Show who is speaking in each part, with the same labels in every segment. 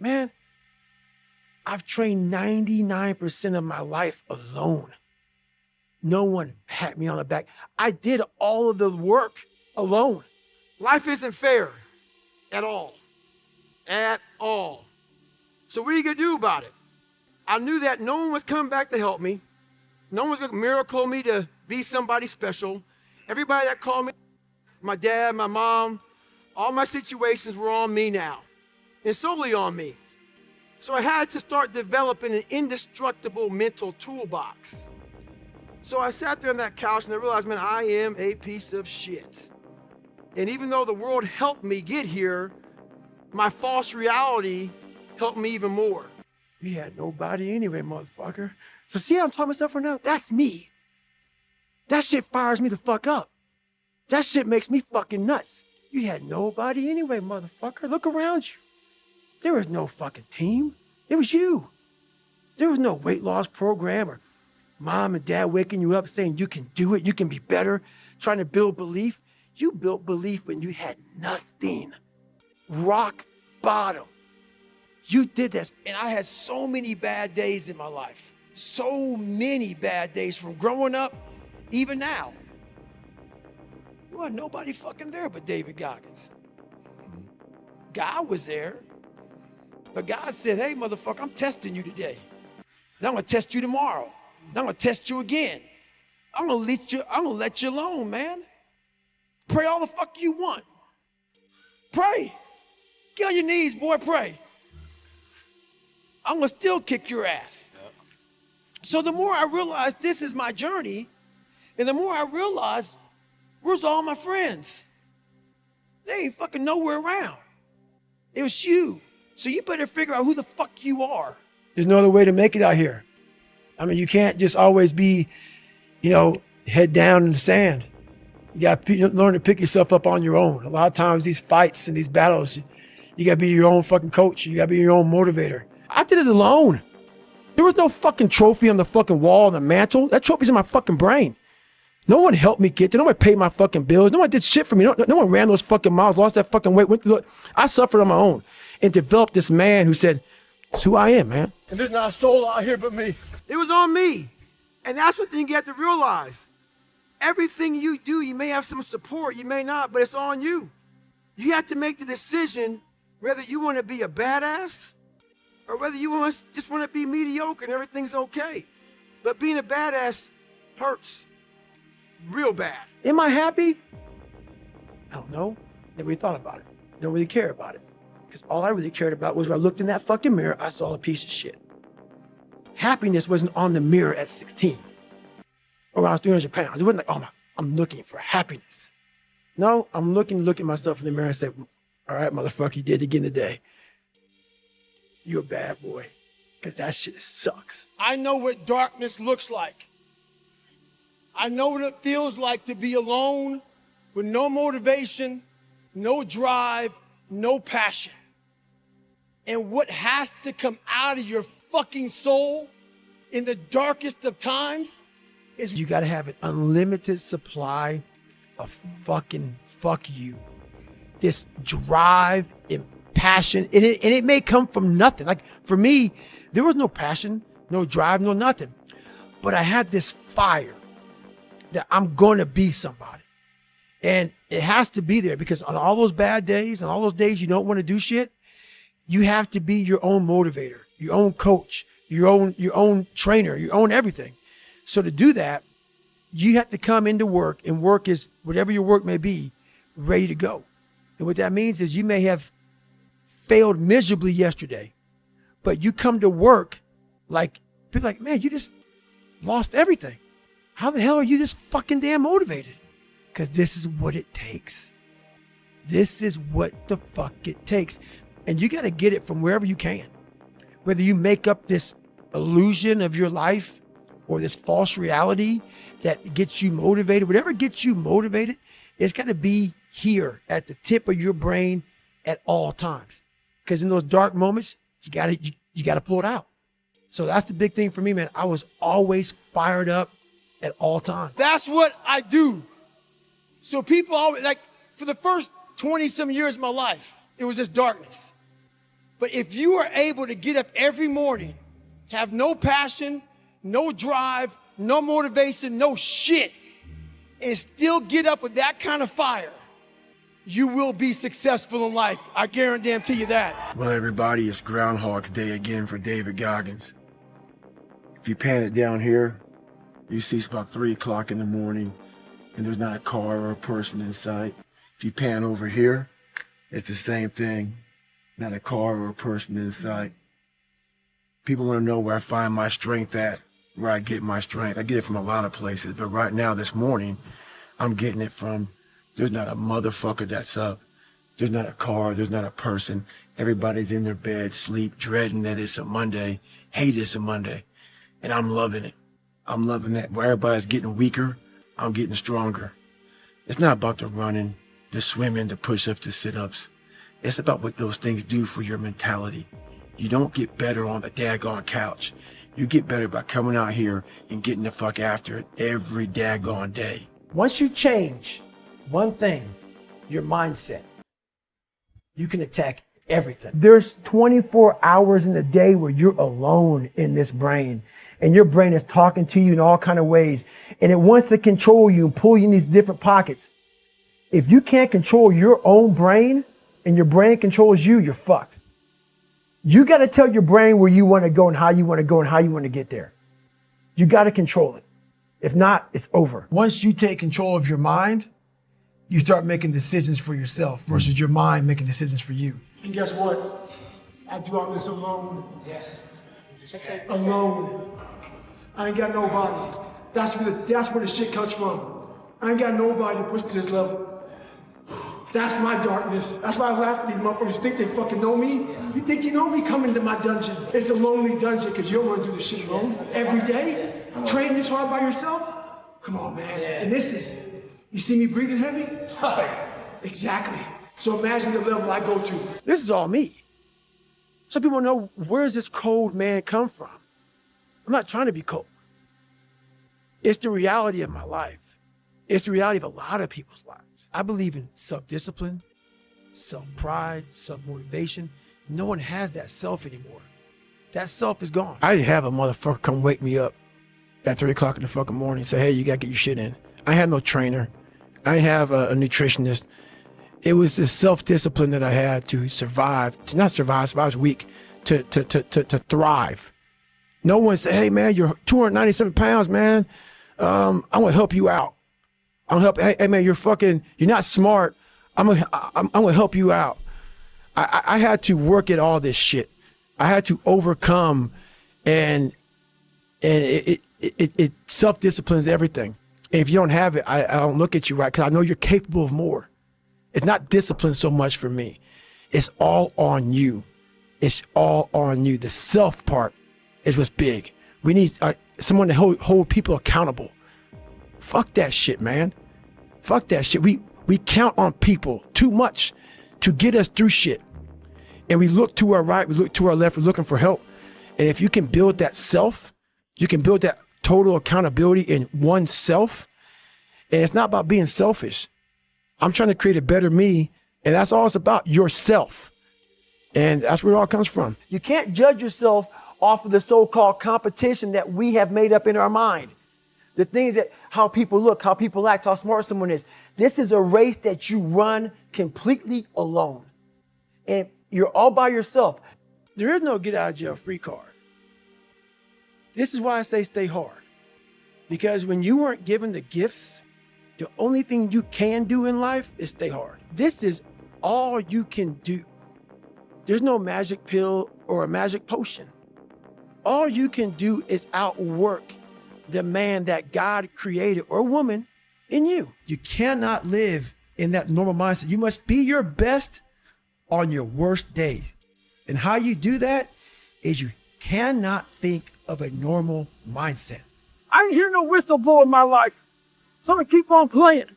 Speaker 1: Man, I've trained 99% of my life alone. No one pat me on the back. I did all of the work alone. Life isn't fair at all. At all. So what are you gonna do about it? I knew that no one was coming back to help me. No one was gonna miracle me to be somebody special. Everybody that called me, my dad, my mom, all my situations were on me now. And solely on me. So I had to start developing an indestructible mental toolbox. So I sat there on that couch and I realized, man, I am a piece of shit. And even though the world helped me get here, my false reality helped me even more. You had nobody anyway, motherfucker. So see how I'm talking myself right now? That's me. That shit fires me the fuck up. That shit makes me fucking nuts. You had nobody anyway, motherfucker. Look around you. There was no fucking team. It was you. There was no weight loss program or mom and dad waking you up saying you can do it, you can be better, trying to build belief. You built belief when you had nothing. Rock bottom. You did this. And I had so many bad days in my life. So many bad days from growing up, even now. There wasn't nobody fucking there but David Goggins. God was there. But God said, hey, motherfucker, I'm testing you today. And I'm gonna test you tomorrow. And I'm gonna test you again. I'm gonna let you alone, man. Pray all the fuck you want. Pray. Get on your knees, boy, pray. I'm gonna still kick your ass. So the more I realize this is my journey, and the more I realize, where's all my friends? They ain't fucking nowhere around. It was you. So you better figure out who the fuck you are. There's no other way to make it out here. I mean, you can't just always be, head down in the sand. You got to learn to pick yourself up on your own. A lot of times these fights and these battles, you got to be your own fucking coach. You got to be your own motivator. I did it alone. There was no fucking trophy on the fucking wall on the mantle. That trophy's in my fucking brain. No one helped me get there. No one paid my fucking bills. No one did shit for me. No one ran those fucking miles, lost that fucking weight. I suffered on my own and developed this man who said, it's who I am, man.
Speaker 2: And there's not a soul out here but me.
Speaker 1: It was on me. And that's the thing you have to realize. Everything you do, you may have some support, you may not, but it's on you. You have to make the decision whether you want to be a badass or whether you just want to be mediocre and everything's okay. But being a badass hurts real bad. Am I happy? I don't know. Never really thought about it. Don't really care about it. Because all I really cared about was when I looked in that fucking mirror, I saw a piece of shit. Happiness wasn't on the mirror at 16. Or when I was 300 pounds. It wasn't like, oh, I'm looking for happiness. No, I'm look at myself in the mirror and say, all right, motherfucker, you did it again today. You a bad boy. Because that shit sucks.
Speaker 2: I know what darkness looks like. I know what it feels like to be alone with no motivation, no drive, no passion. And what has to come out of your fucking soul in the darkest of times is
Speaker 1: you gotta have an unlimited supply of fucking fuck you. This drive and passion, and it may come from nothing. Like for me, there was no passion, no drive, no nothing. But I had this fire that I'm gonna be somebody. And it has to be there because on all those bad days and all those days you don't want to do shit, you have to be your own motivator, your own coach, your own trainer, your own everything. So to do that, you have to come into work, and work is whatever your work may be, ready to go. And what that means is you may have failed miserably yesterday, but you come to work like, people are like, man, you just lost everything. How the hell are you just fucking damn motivated? Because this is what it takes. This is what the fuck it takes. And you got to get it from wherever you can. Whether you make up this illusion of your life or this false reality that gets you motivated, whatever gets you motivated, it's got to be here at the tip of your brain at all times. Because in those dark moments, you got to pull it out. So that's the big thing for me, man. I was always fired up at all times.
Speaker 2: That's what I do. So people always, like, for the first 20-some years of my life, it was just darkness. But if you are able to get up every morning, have no passion, no drive, no motivation, no shit, and still get up with that kind of fire, you will be successful in life. I guarantee you that.
Speaker 1: Well, everybody, it's Groundhog's Day again for David Goggins. If you pan it down here, you see it's about 3 o'clock in the morning and there's not a car or a person in sight. If you pan over here, it's the same thing. Not a car or a person in sight. People want to know where I find my strength at, where I get my strength. I get it from a lot of places, but right now, this morning, I'm getting it from, there's not a motherfucker that's up. There's not a car, there's not a person. Everybody's in their bed, sleep, dreading that it's a Monday, hate it's a Monday. And I'm loving it. I'm loving that. Where everybody's getting weaker, I'm getting stronger. It's not about the running, the swimming, the push-ups, the sit-ups. It's about what those things do for your mentality. You don't get better on the daggone couch. You get better by coming out here and getting the fuck after it every daggone day.
Speaker 3: Once you change one thing, your mindset, you can attack everything. There's 24 hours in the day where you're alone in this brain, and your brain is talking to you in all kind of ways, and it wants to control you and pull you in these different pockets. If you can't control your own brain and your brain controls you, you're fucked. You got to tell your brain where you want to go and how you want to go and how you want to get there. You got to control it. If not, it's over. Once you take control of your mind, you start making decisions for yourself versus your mind making decisions for you.
Speaker 1: And guess what? I do all this alone. Yeah. Alone. I ain't got nobody. That's where the shit comes from. I ain't got nobody to push to this level. That's my darkness. That's why I laugh at these motherfuckers. You think they fucking know me? You think you know me? Come into my dungeon. It's a lonely dungeon because you don't want to do this shit alone. Every day? Train this hard by yourself? Come on, man. And this is, you see me breathing heavy? Exactly. So imagine the level I go to. This is all me. Some people know, where does this cold man come from? I'm not trying to be cold. It's the reality of my life. It's the reality of a lot of people's lives. I believe in self-discipline, self-pride, self-motivation. No one has that self anymore. That self is gone. I didn't have a motherfucker come wake me up at 3 o'clock in the fucking morning and say, hey, you gotta get your shit in. I had no trainer. I didn't have a nutritionist. It was the self-discipline that I had to survive, to not survive, I was weak, to thrive. No one said, hey man, you're 297 pounds, man. I'm gonna help you out. I'm gonna help, hey man, you're not smart. I'm gonna help you out. I had to work at all this shit. I had to overcome, and it self-disciplines everything. And if you don't have it, I don't look at you right, because I know you're capable of more. It's not discipline so much for me. It's all on you. It's all on you. The self part is what's big. We need someone to hold people accountable. Fuck that shit, man. Fuck that shit. We count on people too much to get us through shit. And we look to our right, we look to our left, we're looking for help. And if you can build that self, you can build that total accountability in oneself. And it's not about being selfish. I'm trying to create a better me, and that's all it's about, yourself. And that's where it all comes from.
Speaker 3: You can't judge yourself off of the so-called competition that we have made up in our mind. The things that, how people look, how people act, how smart someone is. This is a race that you run completely alone. And you're all by yourself.
Speaker 1: There is no get out of jail free card. This is why I say stay hard. Because when you weren't given the gifts, the only thing you can do in life is stay hard. This is all you can do. There's no magic pill or a magic potion. All you can do is outwork the man that God created, or woman, in you.
Speaker 3: You cannot live in that normal mindset. You must be your best on your worst days. And how you do that is you cannot think of a normal mindset.
Speaker 1: I ain't hear no whistle blow in my life. So I'm gonna keep on playing,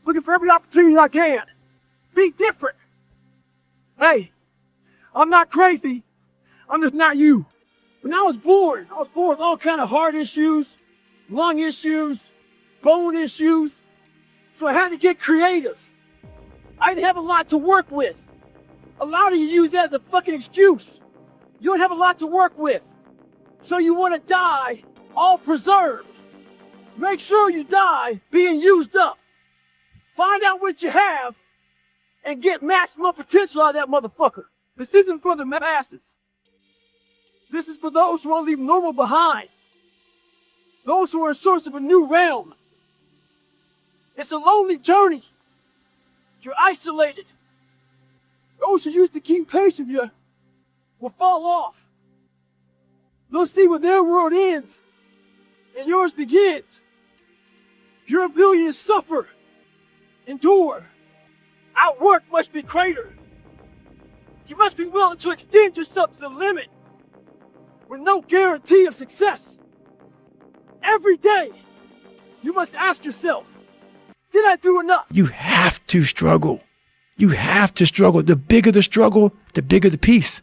Speaker 1: looking for every opportunity I can. Be different. Hey, I'm not crazy. I'm just not you. When I was born with all kind of heart issues, lung issues, bone issues. So I had to get creative. I didn't have a lot to work with.
Speaker 2: A lot of you use that as a fucking excuse. You don't have a lot to work with. So you want to die all preserved. Make sure you die being used up. Find out what you have and get maximum potential out of that motherfucker. This isn't for the masses. This is for those who want to leave normal behind. Those who are in search of a new realm. It's a lonely journey. You're isolated. Those who used to keep pace with you will fall off. They'll see where their world ends and yours begins. Your ability to suffer, endure, outwork must be greater. You must be willing to extend yourself to the limit with no guarantee of success. Every day, you must ask yourself, did I do enough?
Speaker 1: You have to struggle. You have to struggle. The bigger the struggle, the bigger the peace.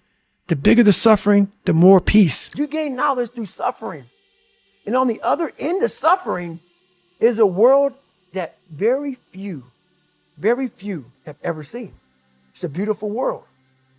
Speaker 1: The bigger the suffering, the more peace.
Speaker 3: You gain knowledge through suffering. And on the other end of suffering is a world that very few have ever seen. It's a beautiful world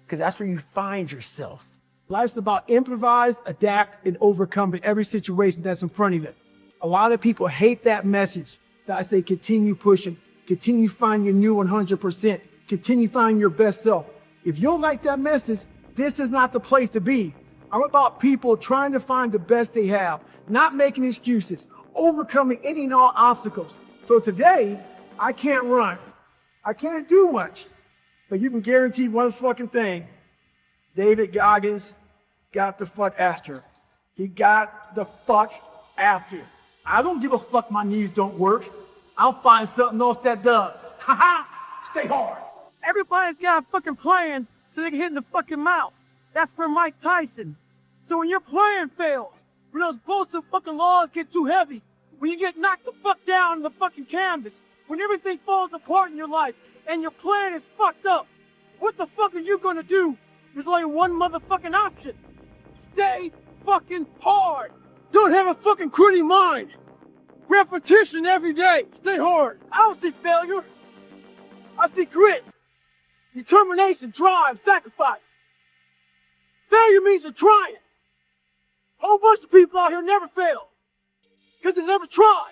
Speaker 3: because that's where you find yourself.
Speaker 2: Life's about improvise, adapt, and overcome in every situation that's in front of you. A lot of people hate that message that I say continue pushing, continue finding your new 100%, continue finding your best self. If you don't like that message, this is not the place to be. I'm about people trying to find the best they have, not making excuses, overcoming any and all obstacles. So today, I can't run. I can't do much. But you can guarantee one fucking thing. David Goggins got the fuck after. He got the fuck after. I don't give a fuck my knees don't work. I'll find something else that does. Haha, stay hard. Everybody's got a fucking plan so they can hit in the fucking mouth. That's for Mike Tyson. So when your plan fails, when those bullshit fucking laws get too heavy, when you get knocked the fuck down on the fucking canvas, when everything falls apart in your life and your plan is fucked up, what the fuck are you gonna do? There's only one motherfucking option. Stay fucking hard. Don't have a fucking quitting mind. Repetition every day. Stay hard. I don't see failure. I see grit, determination, drive, sacrifice. Failure means you're trying. A whole bunch of people out here never fail because they never try.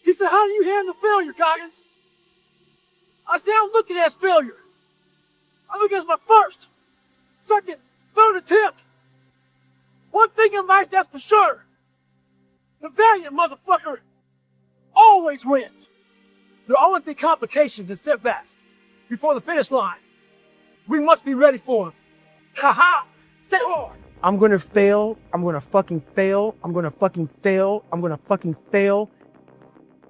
Speaker 2: He said, how do you handle failure, Goggins? I said, I don't look at it as failure. I look at it as my first, second, third attempt. One thing in life that's for sure. The valiant motherfucker always wins. There will always be complications and setbacks before the finish line. We must be ready for them. Ha-ha! Stay hard!
Speaker 3: I'm going to fail. I'm going to fucking fail. I'm going to fucking fail. I'm going to fucking fail.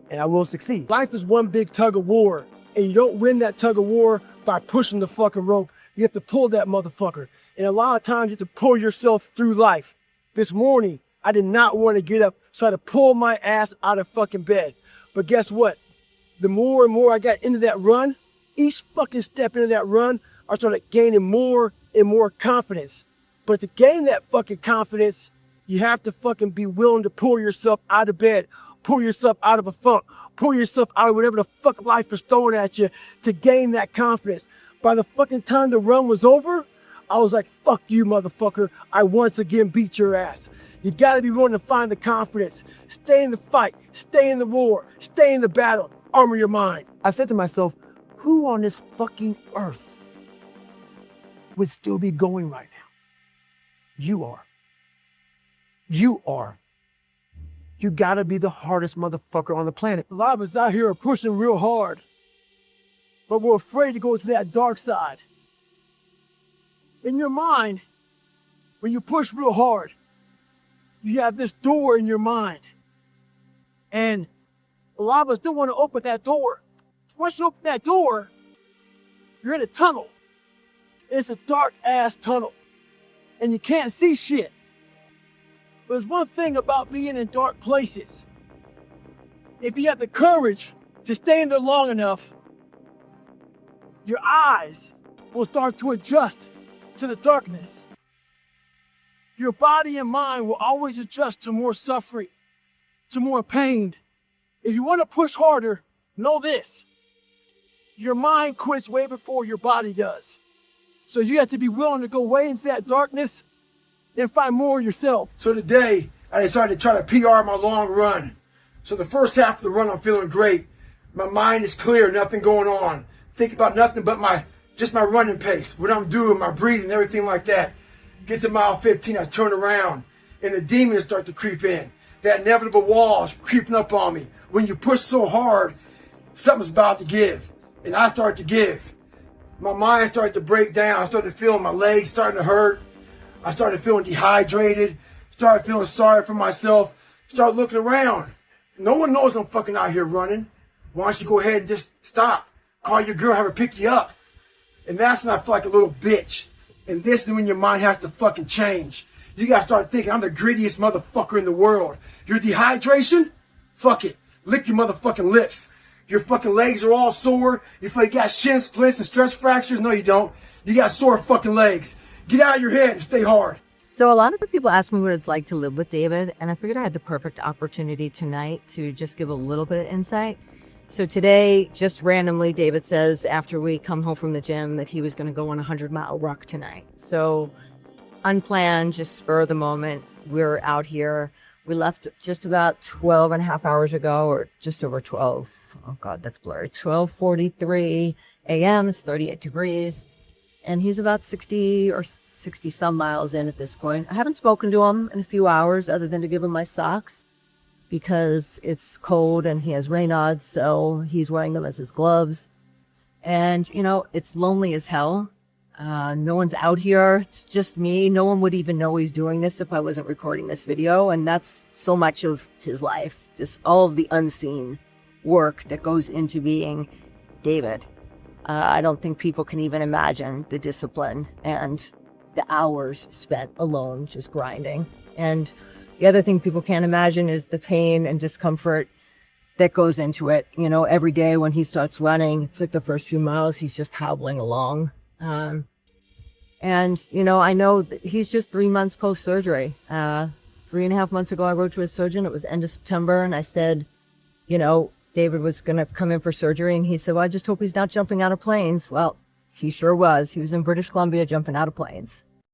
Speaker 3: And I will succeed.
Speaker 2: Life is one big tug of war. And you don't win that tug of war by pushing the fucking rope. You have to pull that motherfucker. And a lot of times you have to pull yourself through life. This morning, I did not want to get up, so I had to pull my ass out of fucking bed. But guess what? The more and more I got into that run, each fucking step into that run, I started gaining more and more confidence. But to gain that fucking confidence, you have to fucking be willing to pull yourself out of bed, pull yourself out of a funk, pull yourself out of whatever the fuck life is throwing at you to gain that confidence. By the fucking time the run was over, I was like, fuck you, motherfucker. I once again beat your ass. You gotta be willing to find the confidence. Stay in the fight, stay in the war, stay in the battle, armor your mind.
Speaker 3: I said to myself, who on this fucking earth would still be going right now? You are. You are. You gotta be the hardest motherfucker on the planet.
Speaker 2: A lot of us out here are pushing real hard, but we're afraid to go to that dark side. In your mind, when you push real hard, you have this door in your mind. And a lot of us don't want to open that door. Once you open that door, you're in a tunnel. It's a dark ass tunnel. And you can't see shit. But there's one thing about being in dark places. If you have the courage to stay in there long enough, your eyes will start to adjust to the darkness. Your body and mind will always adjust to more suffering, to more pain. If you want to push harder, know this. Your mind quits way before your body does.
Speaker 1: So you have to be willing to go way into that darkness and find more yourself.
Speaker 3: So today, I decided to try to PR my long run. So the first half of the run, I'm feeling great. My mind is clear, nothing going on. Think about nothing but just my running pace, what I'm doing, my breathing, everything like that. Get to mile 15, I turn around, and the demons start to creep in. That inevitable wall is creeping up on me. When you push so hard, something's about to give. And I start to give. My mind started to break down. I started feeling my legs starting to hurt. I started feeling dehydrated. Started feeling sorry for myself. Started looking around. No one knows I'm fucking out here running. Why don't you go ahead and just stop? Call your girl, have her pick you up. And that's when I feel like a little bitch. And this is when your mind has to fucking change. You gotta start thinking, I'm the grittiest motherfucker in the world. Your dehydration? Fuck it. Lick your motherfucking lips. Your fucking legs are all sore. You feel like you got shin splints and stress fractures. No, you don't. You got sore fucking legs. Get out of your head and stay hard.
Speaker 4: So a lot of the people ask me what it's like to live with David, and I figured I had the perfect opportunity tonight to just give a little bit of insight. So today, just randomly, David says after we come home from the gym that he was going to go on a 100-mile ruck tonight. So unplanned, just spur of the moment, we're out here. We left just about 12 and a half hours ago, or just over 12. Oh God, that's blurry. 12:43 a.m. It's 38 degrees. And he's about 60 or 60 some miles in at this point. I haven't spoken to him in a few hours other than to give him my socks because it's cold and he has Raynaud's, so he's wearing them as his gloves. And, you know, it's lonely as hell. No one's out here. It's just me. No one would even know he's doing this if I wasn't recording this video. And that's so much of his life. Just all of the unseen work that goes into being David. I don't think people can even imagine the discipline and the hours spent alone just grinding. And the other thing people can't imagine is the pain and discomfort that goes into it. You know, every day when he starts running, it's like the first few miles, he's just hobbling along. And, you know, I know that he's just 3 months post-surgery. 3.5 months ago, I wrote to his surgeon. It was end of September. And I said, you know, David was going to come in for surgery. And he said, well, I just hope he's not jumping out of planes. Well, he sure was. He was in British Columbia jumping out of planes.